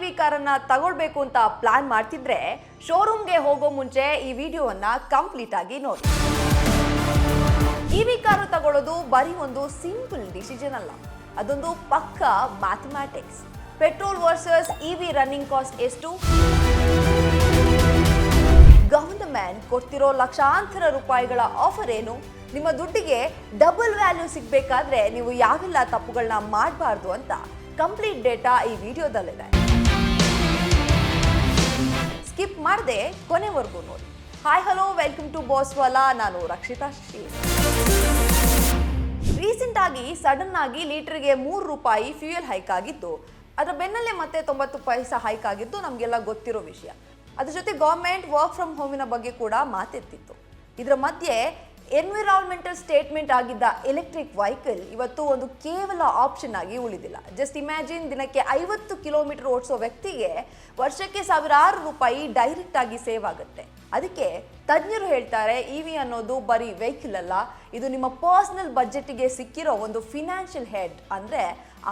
EV ಕಾರನ್ನ ತಗೊಳ್ಬೇಕು ಅಂತ ಪ್ಲಾನ್ ಮಾಡ್ತಿದ್ರೆ ಶೋರೂಮ್ಗೆ ಹೋಗೋ ಮುಂಚೆ ಈ ವಿಡಿಯೋವನ್ನ ಕಂಪ್ಲೀಟ್ ಆಗಿ ನೋಡಿ. ಇವಿ ಕಾರು ತಗೊಳ್ಳೋದು ಬರೀ ಒಂದು ಸಿಂಪಲ್ ಡಿಸಿಷನ್ ಅಲ್ಲ, ಅದೊಂದು ಪಕ್ಕಾ mathematics. Petrol versus EV running cost ಎಷ್ಟು, ಗವರ್ನಮೆಂಟ್ ಕೊಡ್ತಿರೋ ಲಕ್ಷಾಂತರ ರೂಪಾಯಿಗಳ ಆಫರ್ ಏನು, ನಿಮ್ಮ ದುಡ್ಡಿಗೆ ಡಬಲ್ ವ್ಯಾಲ್ಯೂ ಸಿಗಬೇಕಾದ್ರೆ ನೀವು ಯಾವೆಲ್ಲ ತಪ್ಪುಗಳನ್ನ ಮಾಡಬಾರ್ದು ಅಂತ ಕಂಪ್ಲೀಟ್ ಡೇಟಾ ಈ ವಿಡಿಯೋದಲ್ಲಿದೆ. ಸ್ಕಿಪ್ ಮಾಡದೆ ಕೊನೆವರೆಗೂ ನೋಡಿ. Hi hello, welcome to Baswala. ನಾನು ರಕ್ಷಿತಾ ಶ್ರೀ. ರೀಸೆಂಟ್ ಆಗಿ ಸಡನ್ ಆಗಿ ಲೀಟರ್ಗೆ ₹3 ಫ್ಯೂಯಲ್ ಹೈಕ್ ಆಗಿತ್ತು. ಅದರ ಬೆನ್ನಲ್ಲೇ ಮತ್ತೆ 90 ಪೈಸೆ ಹೈಕ್ ಆಗಿದ್ದು ನಮಗೆಲ್ಲ ಗೊತ್ತಿರೋ ವಿಷಯ. ಅದ್ರ ಜೊತೆ ಗವರ್ಮೆಂಟ್ ವರ್ಕ್ ಫ್ರಮ್ ಹೋಮಿನ ಬಗ್ಗೆ ಕೂಡ ಮಾತೆತ್ತಿತ್ತು. ಇದರ ಮಧ್ಯೆ ಎನ್ವಿರಾನ್ಮೆಂಟಲ್ ಸ್ಟೇಟ್ಮೆಂಟ್ ಆಗಿದ್ದ ಎಲೆಕ್ಟ್ರಿಕ್ ವೆಹಿಕಲ್ ಇವತ್ತು ಒಂದು ಕೇವಲ ಆಪ್ಷನ್ ಆಗಿ ಉಳಿದಿಲ್ಲ. ಜಸ್ಟ್ ಇಮ್ಯಾಜಿನ್, ದಿನಕ್ಕೆ 50 ಕಿಲೋಮೀಟರ್ ಓಡಿಸೋ ವ್ಯಕ್ತಿಗೆ ವರ್ಷಕ್ಕೆ ಸಾವಿರಾರು ರೂಪಾಯಿ ಡೈರೆಕ್ಟ್ ಆಗಿ ಸೇವ್ ಆಗುತ್ತೆ. ಅದಕ್ಕೆ ತಜ್ಞರು ಹೇಳ್ತಾರೆ, ಇವಿ ಅನ್ನೋದು ಬರೀ ವೆಹಿಕಲ್ ಅಲ್ಲ, ಇದು ನಿಮ್ಮ ಪರ್ಸನಲ್ ಬಜೆಟ್ಗೆ ಸಿಕ್ಕಿರೋ ಒಂದು ಫಿನಾನ್ಷಿಯಲ್ ಹೆಡ್, ಅಂದ್ರೆ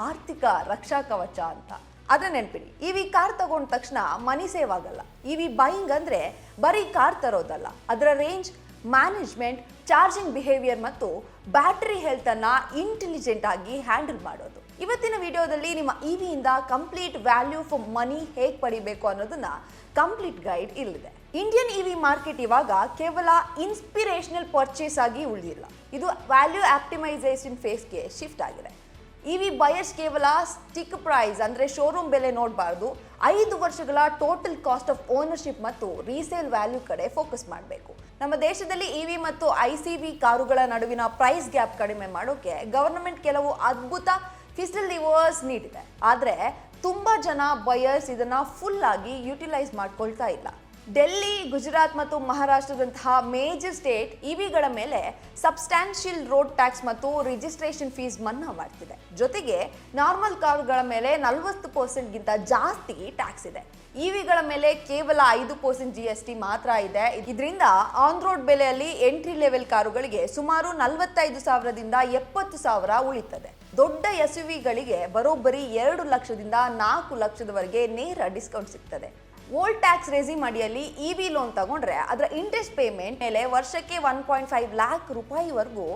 ಆರ್ಥಿಕ ರಕ್ಷಾ ಕವಚ ಅಂತ. ಅದ್ರ ನೆನ್ಪಿಡಿ, ಇವಿ ಕಾರ್ ತಗೊಂಡ ತಕ್ಷಣ ಮನಿ ಸೇವ್ ಆಗಲ್ಲ. ಇವಿ ಬೈಯಿಂಗ್ ಅಂದ್ರೆ ಬರೀ ಕಾರ್ ತರೋದಲ್ಲ, ಅದರ ರೇಂಜ್, ಮ್ಯಾನೇಜ್ಮೆಂಟ್, ಚಾರ್ಜಿಂಗ್ ಬಿಹೇವಿಯರ್ ಮತ್ತು ಬ್ಯಾಟರಿ ಹೆಲ್ತ್ ಅನ್ನ ಇಂಟೆಲಿಜೆಂಟ್ ಆಗಿ ಹ್ಯಾಂಡಲ್ ಮಾಡೋದು. ಇವತ್ತಿನ ವಿಡಿಯೋದಲ್ಲಿ ನಿಮ್ಮ ಇವಿಯಿಂದ ಕಂಪ್ಲೀಟ್ ವ್ಯಾಲ್ಯೂ ಫಾರ್ ಮನಿ ಹೇಗೆ ಪಡಿಬೇಕು ಅನ್ನೋದನ್ನ ಕಂಪ್ಲೀಟ್ ಗೈಡ್ ಇಲ್ಲಿದೆ. ಇಂಡಿಯನ್ ಇವಿ ಮಾರ್ಕೆಟ್ ಇವಾಗ ಕೇವಲ ಇನ್ಸ್ಪಿರೇಷನಲ್ ಪರ್ಚೇಸ್ ಆಗಿ ಉಳಿದಿಲ್ಲ, ಇದು ವ್ಯಾಲ್ಯೂ ಆಪ್ಟಿಮೈಸೇಷನ್ ಫೇಸ್ಗೆ ಶಿಫ್ಟ್ ಆಗಿದೆ. ಇವಿ ಬಯರ್ಸ್ ಕೇವಲ ಸ್ಟಿಕ್ ಪ್ರೈಸ್ ಅಂದ್ರೆ ಶೋರೂಮ್ ಬೆಲೆ ನೋಡಬಾರ್ದು, 5 ವರ್ಷಗಳ ಟೋಟಲ್ ಕಾಸ್ಟ್ ಆಫ್ ಓನರ್ಶಿಪ್ ಮತ್ತು ರೀಸೇಲ್ ವ್ಯಾಲ್ಯೂ ಕಡೆ ಫೋಕಸ್ ಮಾಡಬೇಕು. ನಮ್ಮ ದೇಶದಲ್ಲಿ ಇವಿ ಮತ್ತು ಐಸಿವಿ ಕಾರುಗಳ ನಡುವಿನ ಪ್ರೈಸ್ ಗ್ಯಾಪ್ ಕಡಿಮೆ ಮಾಡೋಕೆ ಗವರ್ನಮೆಂಟ್ ಕೆಲವು ಅದ್ಭುತ ಫಿಸ್ಕಲ್ ಲಿವರ್ಸ್ ನೀಡಿದೆ. ಆದರೆ ತುಂಬಾ ಜನ ಬಯರ್ಸ್ ಇದನ್ನ ಫುಲ್ ಆಗಿ ಯುಟಿಲೈಸ್ ಮಾಡ್ಕೊಳ್ತಾ ಇಲ್ಲ. ಡೆಲ್ಲಿ, ಗುಜರಾತ್ ಮತ್ತು ಮಹಾರಾಷ್ಟ್ರದಂತಹ ಮೇಜರ್ ಸ್ಟೇಟ್ ಇವಿಗಳ ಮೇಲೆ ಸಬ್ಸ್ಟ್ಯಾನ್ಷಿಯಲ್ ರೋಡ್ ಟ್ಯಾಕ್ಸ್ ಮತ್ತು ರಿಜಿಸ್ಟ್ರೇಷನ್ ಫೀಸ್ ಮನ್ನಾ ಮಾಡ್ತಿದೆ. ಜೊತೆಗೆ ನಾರ್ಮಲ್ ಕಾರುಗಳ ಮೇಲೆ 40% ಜಾಸ್ತಿ ಟ್ಯಾಕ್ಸ್ ಇದೆ. ಇವಿಗಳ ಮೇಲೆ ಕೇವಲ 5% GST ಮಾತ್ರ ಇದೆ. ಇದರಿಂದ ಆನ್ ರೋಡ್ ಬೆಲೆಯಲ್ಲಿ ಎಂಟ್ರಿ ಲೆವೆಲ್ ಕಾರುಗಳಿಗೆ ಸುಮಾರು 45,000ದಿಂದ 70,000 ಉಳಿತದೆ. ದೊಡ್ಡ SUVಗಳಿಗೆ ಬರೋಬ್ಬರಿ 2 ಲಕ್ಷದಿಂದ 4 ಲಕ್ಷದವರೆಗೆ ನೇರ ಡಿಸ್ಕೌಂಟ್ ಸಿಗ್ತದೆ. ಓಲ್ಡ್ ಟ್ಯಾಕ್ಸ್ ರೆಜಿಮ್ ಅಡಿಯಲ್ಲಿ ಇವಿ ಲೋನ್ ತಗೊಂಡ್ರೆ ಅದರ ಇಂಟ್ರೆಸ್ಟ್ ಪೇಮೆಂಟ್ ಮೇಲೆ ವರ್ಷಕ್ಕೆ 1.5 ಲಾಖ್ ರೂಪಾಯಿವರೆಗೂ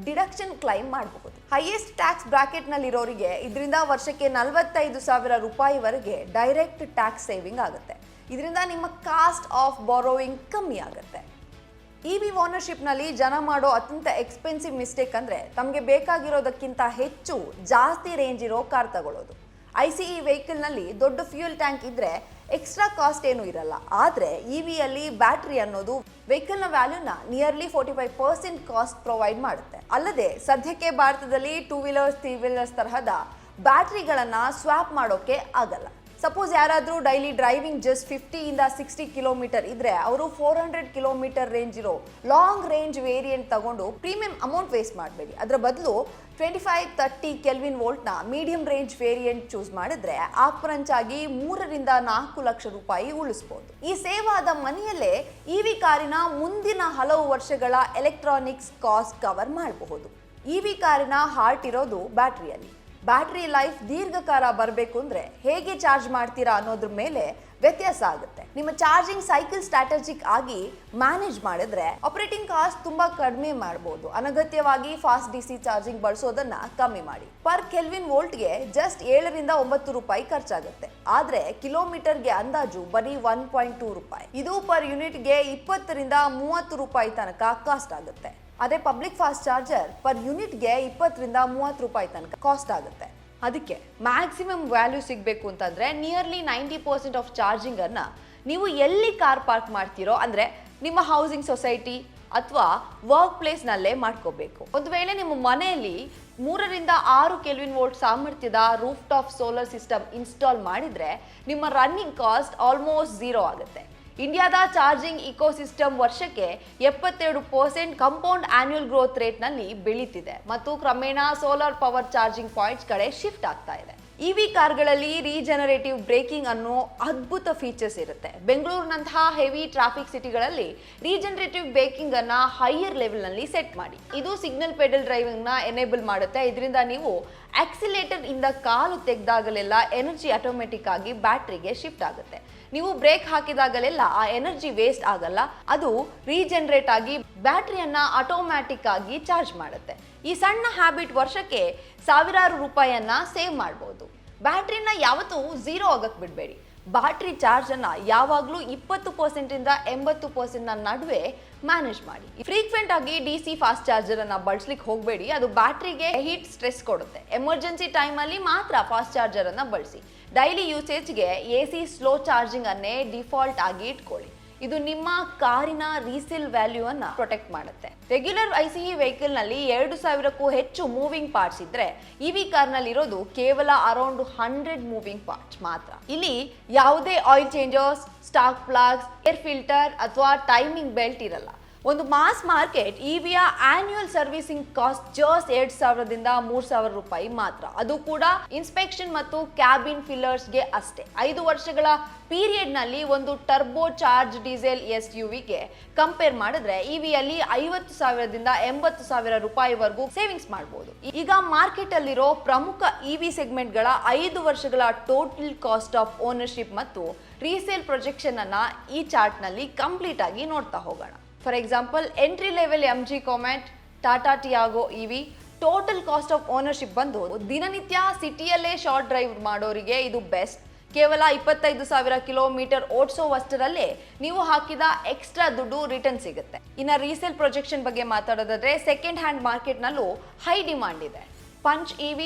ಡಿಡಕ್ಷನ್ ಕ್ಲೈಮ್ ಮಾಡಬಹುದು. ಹೈಯೆಸ್ಟ್ ಟ್ಯಾಕ್ಸ್ ಬ್ರಾಕೆಟ್ ನಲ್ಲಿ ಇರೋರಿಗೆ ಇದರಿಂದ ವರ್ಷಕ್ಕೆ 45,000 ರೂಪಾಯಿವರೆಗೆ ಡೈರೆಕ್ಟ್ ಟ್ಯಾಕ್ಸ್ ಸೇವಿಂಗ್ ಆಗುತ್ತೆ. ಇದರಿಂದ ನಿಮ್ಮ ಕಾಸ್ಟ್ ಆಫ್ ಬಾರೋವಿಂಗ್ ಕಮ್ಮಿ ಆಗುತ್ತೆ. ಇವಿ ಓನರ್ಶಿಪ್ ನಲ್ಲಿ ಜನ ಮಾಡೋ ಅತ್ಯಂತ ಎಕ್ಸ್ಪೆನ್ಸಿವ್ ಮಿಸ್ಟೇಕ್ ಅಂದ್ರೆ ತಮಗೆ ಬೇಕಾಗಿರೋದಕ್ಕಿಂತ ಹೆಚ್ಚು ಜಾಸ್ತಿ ರೇಂಜ್ ಇರೋ ಕಾರ್ ತಗೊಳ್ಳೋದು. ICE ವೆಹಿಕಲ್ ನಲ್ಲಿ ದೊಡ್ಡ ಫ್ಯೂಯಲ್ ಟ್ಯಾಂಕ್ ಇದ್ರೆ ಎಕ್ಸ್ಟ್ರಾ ಕಾಸ್ಟ್ ಏನೂ ಇರಲ್ಲ. ಆದರೆ ಇವಿಯಲ್ಲಿ ಬ್ಯಾಟರಿ ಅನ್ನೋದು ವೆಹಿಕಲ್ನ ವ್ಯಾಲ್ಯೂನ ನಿಯರ್ಲಿ 45% ಕಾಸ್ಟ್ ಪ್ರೊವೈಡ್ ಮಾಡುತ್ತೆ. ಅಲ್ಲದೆ ಸದ್ಯಕ್ಕೆ ಭಾರತದಲ್ಲಿ 2 ವೀಲರ್ಸ್ 3 ವೀಲರ್ಸ್ ತರಹದ ಬ್ಯಾಟರಿಗಳನ್ನು ಸ್ವಾಪ್ ಮಾಡೋಕೆ ಆಗಲ್ಲ. ಸಪೋಸ್ ಯಾರಾದರೂ ಡೈಲಿ ಡ್ರೈವಿಂಗ್ ಜಸ್ಟ್ 50ಇಂದ 60 ಕಿಲೋಮೀಟರ್ ಇದ್ರೆ ಅವರು 400 ಕಿಲೋಮೀಟರ್ ರೇಂಜ್ ಇರೋ ಲಾಂಗ್ ರೇಂಜ್ ವೇರಿಯಂಟ್ ತಗೊಂಡು ಪ್ರೀಮಿಯಂ ಅಮೌಂಟ್ ವೇಸ್ಟ್ ಮಾಡಬೇಡಿ. ಅದರ ಬದಲು 25-30 ಕೆಲ್ವಿನ್ ವೋಲ್ಟ್ನ ಮೀಡಿಯಂ ರೇಂಜ್ ವೇರಿಯಂಟ್ ಚೂಸ್ ಮಾಡಿದ್ರೆ ಆಗಿ 3ರಿಂದ 4 ಲಕ್ಷ ರೂಪಾಯಿ ಉಳಿಸಬಹುದು. ಈ ಸೇವ್ ಆದ ಮನಿಯಲ್ಲೇ ಇವಿ ಕಾರಿನ ಮುಂದಿನ ಹಲವು ವರ್ಷಗಳ ಎಲೆಕ್ಟ್ರಾನಿಕ್ಸ್ ಕಾಸ್ಟ್ ಕವರ್ ಮಾಡಬಹುದು. ಇವಿ ಕಾರಿನ ಹಾರ್ಟ್ ಇರೋದು ಬ್ಯಾಟರಿಯಲ್ಲಿ. ಬ್ಯಾಟರಿ ಲೈಫ್ ದೀರ್ಘಕಾಲ ಬರಬೇಕು ಅಂದ್ರೆ ಹೇಗೆ ಚಾರ್ಜ್ ಮಾಡ್ತೀರಾ ಅನ್ನೋದ್ರ ಮೇಲೆ ವ್ಯತ್ಯಾಸ ಆಗುತ್ತೆ. ನಿಮ್ಮ ಚಾರ್ಜಿಂಗ್ ಸೈಕಲ್ ಸ್ಟ್ರಾಟಜಿಕ್ ಆಗಿ ಮ್ಯಾನೇಜ್ ಮಾಡಿದ್ರೆ ಆಪರೇಟಿಂಗ್ ಕಾಸ್ಟ್ ತುಂಬಾ ಕಡಿಮೆ ಮಾಡಬಹುದು. ಅನಗತ್ಯವಾಗಿ ಫಾಸ್ಟ್ DC ಚಾರ್ಜಿಂಗ್ ಬಳಸೋದನ್ನ ಕಮ್ಮಿ ಮಾಡಿ. ಪರ್ ಕೆಲ್ವಿನ್ ವೋಲ್ಟ್ಗೆ ಜಸ್ಟ್ 7ರಿಂದ 9 ರೂಪಾಯಿ ಖರ್ಚಾಗುತ್ತೆ. ಆದ್ರೆ ಕಿಲೋಮೀಟರ್ಗೆ ಅಂದಾಜು ಬರೀ 1.2 ರೂಪಾಯಿ. ಇದು ಪರ್ ಯೂನಿಟ್ಗೆ 20ರಿಂದ 30 ರೂಪಾಯಿ ತನಕ ಕಾಸ್ಟ್ ಆಗುತ್ತೆ. ಅದೇ ಪಬ್ಲಿಕ್ ಫಾಸ್ಟ್ ಚಾರ್ಜರ್ ಪರ್ ಯೂನಿಟ್ಗೆ 20ರಿಂದ 30 ರೂಪಾಯಿ ತನಕ ಕಾಸ್ಟ್ ಆಗುತ್ತೆ. ಅದಕ್ಕೆ ಮ್ಯಾಕ್ಸಿಮಮ್ ವ್ಯಾಲ್ಯೂ ಸಿಗಬೇಕು ಅಂತಂದ್ರೆ ನಿಯರ್ಲಿ 90% ಆಫ್ ಚಾರ್ಜಿಂಗ್ ಅನ್ನ ನೀವು ಎಲ್ಲಿ ಕಾರ್ ಪಾರ್ಕ್ ಮಾಡ್ತೀರೋ ಅಂದ್ರೆ ನಿಮ್ಮ ಹೌಸಿಂಗ್ ಸೊಸೈಟಿ ಅಥವಾ ವರ್ಕ್ ಪ್ಲೇಸ್ ನಲ್ಲೇ ಮಾಡ್ಕೋಬೇಕು. ಒಂದು ವೇಳೆ ನಿಮ್ಮ ಮನೆಯಲ್ಲಿ 3ರಿಂದ 6 ಕೆಲ್ವಿನ್ ವೋಲ್ಟ್ ಸಾಮರ್ಥ್ಯದ roof top solar system install ಮಾಡಿದ್ರೆ ನಿಮ್ಮ ರನ್ನಿಂಗ್ ಕಾಸ್ಟ್ ಆಲ್ಮೋಸ್ಟ್ 0 ಆಗುತ್ತೆ. ಇಂಡಿಯಾದ ಚಾರ್ಜಿಂಗ್ ಇಕೋಸಿಸ್ಟಮ್ ವರ್ಷಕ್ಕೆ 72% ಕಂಪೌಂಡ್ ಆನ್ಯುಯಲ್ ಗ್ರೋತ್ ರೇಟ್ ನಲ್ಲಿ ಬೆಳೀತಿದೆ ಮತ್ತು ಕ್ರಮೇಣ ಸೋಲಾರ್ ಪವರ್ ಚಾರ್ಜಿಂಗ್ ಪಾಯಿಂಟ್ಸ್ ಕಡೆ ಶಿಫ್ಟ್ ಆಗ್ತಾ ಇದೆ. EV ಕಾರ್ಗಳಲ್ಲಿ ರೀಜನರೇಟಿವ್ ಬ್ರೇಕಿಂಗ್ ಅನ್ನೋ ಅದ್ಭುತ ಫೀಚರ್ಸ್ ಇರುತ್ತೆ. ಬೆಂಗಳೂರಿನಂತಹ ಹೆವಿ ಟ್ರಾಫಿಕ್ ಸಿಟಿಗಳಲ್ಲಿ ರೀಜನರೇಟಿವ್ ಬ್ರೇಕಿಂಗ್ ಅನ್ನ ಹೈಯರ್ ಲೆವೆಲ್ ನಲ್ಲಿ ಸೆಟ್ ಮಾಡಿ. ಇದು ಸಿಗ್ನಲ್ ಪೆಡಲ್ ಡ್ರೈವಿಂಗ್ ನ ಎನೇಬಲ್ ಮಾಡುತ್ತೆ. ಇದರಿಂದ ನೀವು ಆಕ್ಸಿಲೇಟರ್ ಇಂದ ಕಾಲು ತೆಗೆದಾಗಲೆಲ್ಲ ಎನರ್ಜಿ ಆಟೋಮೆಟಿಕ್ ಆಗಿ ಬ್ಯಾಟ್ರಿಗೆ ಶಿಫ್ಟ್ ಆಗುತ್ತೆ. ನೀವು ಬ್ರೇಕ್ ಹಾಕಿದಾಗಲೆಲ್ಲ ಆ ಎನರ್ಜಿ ವೇಸ್ಟ್ ಆಗಲ್ಲ, ಅದು ರೀಜನರೇಟ್ ಆಗಿ ಬ್ಯಾಟ್ರಿಯನ್ನ ಆಟೋಮ್ಯಾಟಿಕ್ ಆಗಿ ಚಾರ್ಜ್ ಮಾಡುತ್ತೆ. ಈ ಸಣ್ಣ ಹ್ಯಾಬಿಟ್ ವರ್ಷಕ್ಕೆ ಸಾವಿರಾರು ರೂಪಾಯಿಯನ್ನ ಸೇವ್ ಮಾಡಬಹುದು. ಬ್ಯಾಟ್ರಿನ ಯಾವತ್ತೂ ಝೀರೋ ಆಗಕ್ಕೆ ಬಿಡಬೇಡಿ. ಬ್ಯಾಟ್ರಿ ಚಾರ್ಜ್ ಅನ್ನ ಯಾವಾಗಲೂ 20% ಇಂದ 80% ನಡುವೆ ಮ್ಯಾನೇಜ್ ಮಾಡಿ. ಫ್ರೀಕ್ವೆಂಟ್ ಆಗಿ DC ಫಾಸ್ಟ್ ಚಾರ್ಜರ್ ಅನ್ನ ಬಳಸಲಿಕ್ಕೆ ಹೋಗಬೇಡಿ, ಅದು ಬ್ಯಾಟ್ರಿಗೆ ಹೀಟ್ ಸ್ಟ್ರೆಸ್ ಕೊಡುತ್ತೆ. ಎಮರ್ಜೆನ್ಸಿ ಟೈಮ್ ಅಲ್ಲಿ ಮಾತ್ರ ಫಾಸ್ಟ್ ಚಾರ್ಜರ್ ಅನ್ನ ಬಳಸಿ. ಡೈಲಿ ಯೂಸೇಜ್ಗೆ AC ಸ್ಲೋ ಚಾರ್ಜಿಂಗ್ ಅನ್ನೇ ಡಿಫಾಲ್ಟ್ ಆಗಿ ಇಟ್ಕೊಳ್ಳಿ. ಇದು ನಿಮ್ಮ ಕಾರಿನ ರೀಸೇಲ್ ವ್ಯಾಲ್ಯೂ ಅನ್ನ ಪ್ರೊಟೆಕ್ಟ್ ಮಾಡುತ್ತೆ. ರೆಗ್ಯುಲರ್ ICE ವೆಹಿಕಲ್ ನಲ್ಲಿ 2000ಕ್ಕೂ ಹೆಚ್ಚು ಮೂವಿಂಗ್ ಪಾರ್ಟ್ಸ್ ಇದ್ರೆ EV ಕಾರ್ ನಲ್ಲಿ ಇರೋದು ಕೇವಲ ಅರೌಂಡ್ 100 ಮೂವಿಂಗ್ ಪಾರ್ಟ್ಸ್ ಮಾತ್ರ. ಇಲ್ಲಿ ಯಾವುದೇ oil changers, stock plugs, air filter ಅಥವಾ ಟೈಮಿಂಗ್ ಬೆಲ್ಟ್ ಇರಲ್ಲ. ಒಂದು ಮಾಸ್ ಮಾರ್ಕೆಟ್ EVಯ ಆನ್ಯುವಲ್ ಸರ್ವಿಸಿಂಗ್ ಕಾಸ್ಟ್ ಜಸ್ಟ್ 2000ದಿಂದ 3000 ರೂಪಾಯಿ ಮಾತ್ರ. ಅದು ಕೂಡ ಇನ್ಸ್ಪೆಕ್ಷನ್ ಮತ್ತು ಕ್ಯಾಬಿನ್ ಫಿಲ್ಲರ್ಸ್ಗೆ ಅಷ್ಟೇ. 5 ವರ್ಷಗಳ ಪೀರಿಯಡ್ ನಲ್ಲಿ ಒಂದು ಟರ್ಬೋ ಚಾರ್ಜ್ ಡೀಸೆಲ್ SUVಗೆ ಕಂಪೇರ್ ಮಾಡಿದ್ರೆ EVಯಲ್ಲಿ 50,000ದಿಂದ 80,000 ರೂಪಾಯಿವರೆಗೂ ಸೇವಿಂಗ್ಸ್ ಮಾಡಬಹುದು. ಈಗ ಮಾರ್ಕೆಟ್ ಅಲ್ಲಿರೋ ಪ್ರಮುಖ EV ಸೆಗ್ಮೆಂಟ್ಗಳ 5 ವರ್ಷಗಳ ಟೋಟಲ್ ಕಾಸ್ಟ್ ಆಫ್ ಓನರ್ಶಿಪ್ ಮತ್ತು ರೀಸೇಲ್ ಪ್ರೊಜೆಕ್ಷನ್ ಅನ್ನ ಈ ಚಾರ್ಟ್ ನಲ್ಲಿ ಕಂಪ್ಲೀಟ್ ಆಗಿ ನೋಡ್ತಾ ಹೋಗೋಣ. For example, entry level MG comet, Tata Tiago EV total cost of ownership ಬಂದು ದಿನನಿತ್ಯ ಸಿಟಿಯಲ್ಲೇ ಶಾರ್ಟ್ ಡ್ರೈವ್ ಮಾಡೋರಿಗೆ ಇದು ಬೆಸ್ಟ್. ಕೇವಲ 25,000 ಕಿಲೋಮೀಟರ್ ಓಡಿಸೋವಷ್ಟರಲ್ಲೇ ನೀವು ಹಾಕಿದ ಎಕ್ಸ್ಟ್ರಾ ದುಡ್ಡು ರಿಟರ್ನ್ ಸಿಗುತ್ತೆ. ಇನ್ನು ರೀಸೇಲ್ ಪ್ರೊಜೆಕ್ಷನ್ ಬಗ್ಗೆ ಮಾತಾಡೋದಾದ್ರೆ ಸೆಕೆಂಡ್ ಹ್ಯಾಂಡ್ ಮಾರ್ಕೆಟ್ನಲ್ಲೂ ಹೈ ಡಿಮಾಂಡ್ ಇದೆ. ಪಂಚ್ EV,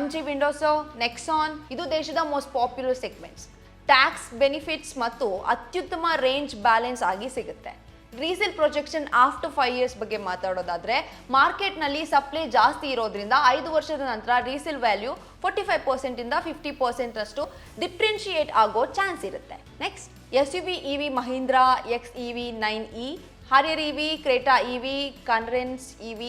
MG ವಿಂಡೋಸೋ, ನೆಕ್ಸಾನ್ ಇದು ದೇಶದ most popular segments. Tax benefits ಮತ್ತು ಅತ್ಯುತ್ತಮ ರೇಂಜ್ ಬ್ಯಾಲೆನ್ಸ್ ಆಗಿ ಸಿಗುತ್ತೆ. ರೀಸೇಲ್ ಪ್ರೊಜೆಕ್ಷನ್ ಆಫ್ಟರ್ 5 ಇಯರ್ಸ್ ಬಗ್ಗೆ ಮಾತಾಡೋದಾದ್ರೆ ಮಾರ್ಕೆಟ್ನಲ್ಲಿ ಸಪ್ಲೈ ಜಾಸ್ತಿ ಇರೋದ್ರಿಂದ 5 ವರ್ಷದ ನಂತರ ರೀಸೇಲ್ ವ್ಯಾಲ್ಯೂ 45% ಇಂದ 50% ಅಷ್ಟು ಡಿಫ್ರೆನ್ಶಿಯೇಟ್ ಆಗೋ ಚಾನ್ಸ್ ಇರುತ್ತೆ. Next SUV EV Mahindra XEV9e, ಹಾರಿಯರ್ EV, Creta EV, ಕನ್ರೆನ್ಸ್ EV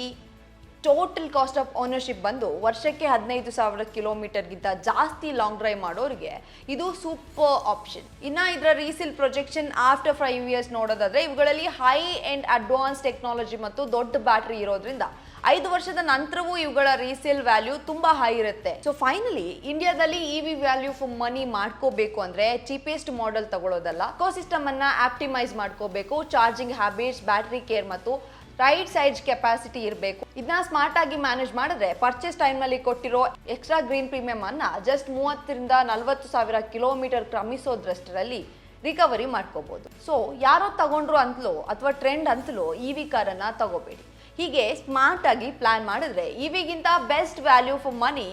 total cost of ownership ಬಂದು ವರ್ಷಕ್ಕೆ 15,000 ಕಿಲೋಮೀಟರ್ಗಿಂತ ಜಾಸ್ತಿ ಲಾಂಗ್ ಡ್ರೈವ್ ಮಾಡೋರಿಗೆ ಇದು ಸೂಪರ್ ಆಪ್ಷನ್. ಇನ್ನು ಇದರ ರೀಸೇಲ್ ಪ್ರೊಜೆಕ್ಷನ್ ಆಫ್ಟರ್ 5 ಇಯರ್ಸ್ ನೋಡೋದಾದ್ರೆ ಇವುಗಳಲ್ಲಿ ಹೈ ಅಂಡ್ ಅಡ್ವಾನ್ಸ್ ಟೆಕ್ನಾಲಜಿ ಮತ್ತು ದೊಡ್ಡ ಬ್ಯಾಟ್ರಿ ಇರೋದ್ರಿಂದ 5 ವರ್ಷದ ನಂತರವೂ ಇವುಗಳ ರೀಸೇಲ್ ವ್ಯಾಲ್ಯೂ ತುಂಬಾ ಹೈ ಇರುತ್ತೆ. ಸೊ ಫೈನಲಿ ಇಂಡಿಯಾದಲ್ಲಿ EV ವ್ಯಾಲ್ಯೂ ಫಾರ್ ಮನಿ ಮಾಡ್ಕೋಬೇಕು ಅಂದ್ರೆ ಚೀಪೆಸ್ಟ್ ಮಾಡೆಲ್ ತಗೊಳ್ಳೋದಲ್ಲ, ಇಕೋಸಿಸ್ಟಮ್ ಅನ್ನ ಆಪ್ಟಿಮೈಸ್ ಮಾಡ್ಕೋಬೇಕು. ಚಾರ್ಜಿಂಗ್ ಹ್ಯಾಬಿಟ್ಸ್, ಬ್ಯಾಟರಿ ಕೇರ್ ಮತ್ತು ರೈಟ್ ಸೈಜ್ ಕೆಪಾಸಿಟಿ ಇರಬೇಕು. ಇದನ್ನ ಸ್ಮಾರ್ಟ್ ಆಗಿ ಮ್ಯಾನೇಜ್ ಮಾಡಿದ್ರೆ ಪರ್ಚೇಸ್ ಟೈಮ್ ನಲ್ಲಿ ಕೊಟ್ಟಿರೋ ಎಕ್ಸ್ಟ್ರಾ ಗ್ರೀನ್ ಪ್ರೀಮಿಯಂ ಅನ್ನ ಜಸ್ಟ್ 30ರಿಂದ 40,000 ಕಿಲೋಮೀಟರ್ ಕ್ರಮಿಸೋದ್ರಷ್ಟರಲ್ಲಿ ರಿಕವರಿ ಮಾಡ್ಕೋಬಹುದು. ಸೊ ಯಾರೋ ತಗೊಂಡ್ರು ಅಂತಲೋ ಅಥವಾ ಟ್ರೆಂಡ್ ಅಂತಲೋ EV ಕಾರನ್ನ ತಗೋಬೇಡಿ. ಹೀಗೆ ಸ್ಮಾರ್ಟ್ ಆಗಿ ಪ್ಲಾನ್ ಮಾಡಿದ್ರೆ EVಗಿಂತ best value for money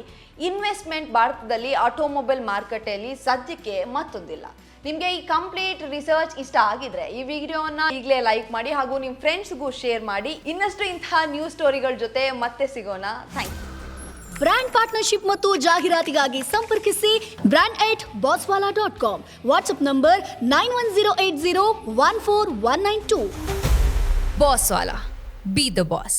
investment ಭಾರತದಲ್ಲಿ ಆಟೋಮೊಬೈಲ್ ಮಾರುಕಟ್ಟೆಯಲ್ಲಿ ಸದ್ಯಕ್ಕೆ ಮತ್ತೊಂದಿಲ್ಲ. ನಿಮಗೆ ಈ ಕಂಪ್ಲೀಟ್ ರಿಸರ್ಚ್ ಇಷ್ಟ ಆಗಿದ್ರೆ ಈ ವಿಡಿಯೋನ ಈಗಲೇ ಲೈಕ್ ಮಾಡಿ ಹಾಗೂ ನಿಮ್ಮ ಫ್ರೆಂಡ್ಸ್ಗೂ ಶೇರ್ ಮಾಡಿ. ಇನ್ನಷ್ಟು ಇಂತಹ ನ್ಯೂಸ್ ಸ್ಟೋರಿಗಳ ಜೊತೆ ಮತ್ತೆ ಸಿಗೋಣ. Thank you. ಬ್ರ್ಯಾಂಡ್ ಪಾರ್ಟ್ನರ್ಶಿಪ್ ಮತ್ತು ಜಾಹೀರಾತಿಗಾಗಿ ಸಂಪರ್ಕಿಸಿ brand@bosswala.com. WhatsApp number 9108014192. Bosswala. Be the boss.